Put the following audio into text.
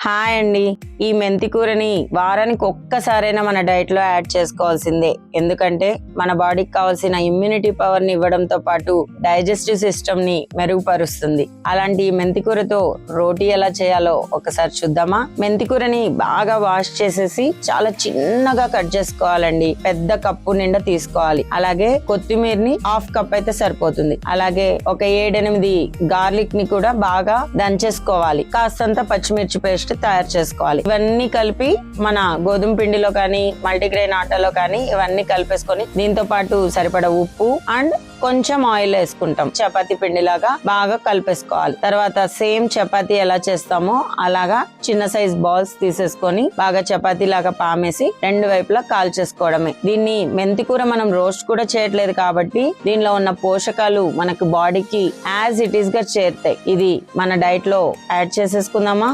Hi అండి. ఈ మెంతి కూరని వారానికి ఒక్కసారైనా మన డైట్ లో యాడ్ చేసుకోవాల్సిందే. ఎందుకంటే మన బాడీకి కావాల్సిన ఇమ్యూనిటీ పవర్ ని ఇవ్వడంతో పాటు డైజెస్టివ్ సిస్టమ్ ని మెరుగుపరుస్తుంది. అలాంటి ఈ మెంతి కూరతో రోటీ ఎలా చేయాలో ఒకసారి చూద్దామా? మెంతి కూరని బాగా వాష్ చేసేసి చాలా చిన్నగా కట్ చేసుకోవాలండి. పెద్ద కప్పు నిండా తీసుకోవాలి. అలాగే కొత్తిమీరని హాఫ్ కప్ అయితే సరిపోతుంది. అలాగే ఒక 7-8 గార్లిక్ ని కూడా బాగా దంచేసుకోవాలి. కాస్తంత పచ్చిమిర్చి పేస్ట్ తయారు చేసుకోవాలి. ఇవన్నీ కలిపి మన గోధుమ పిండిలో కానీ మల్టీగ్రెయిన్ ఆటాలో కానీ ఇవన్నీ కలిపేసుకొని దీంతో పాటు సరిపడా ఉప్పు అండ్ కొంచెం ఆయిల్ వేసుకుంటాం. చపాతీ పిండిలాగా బాగా కలిపేసుకోవాలి. తర్వాత సేమ్ చపాతీ ఎలా చేస్తామో అలాగా చిన్న సైజ్ బాల్స్ తీసేసుకొని బాగా చపాతీ లాగా పామేసి రెండు వైపులా కాల్చేసుకోవడమే. దీన్ని మెంతి కూర మనం రోస్ట్ కూడా చేయట్లేదు కాబట్టి దీనిలో ఉన్న పోషకాలు మనకు బాడీకి యాజ్ ఇట్ ఈస్ గా చేరుతాయి. ఇది మన డైట్ లో యాడ్ చేసేసుకుందామా?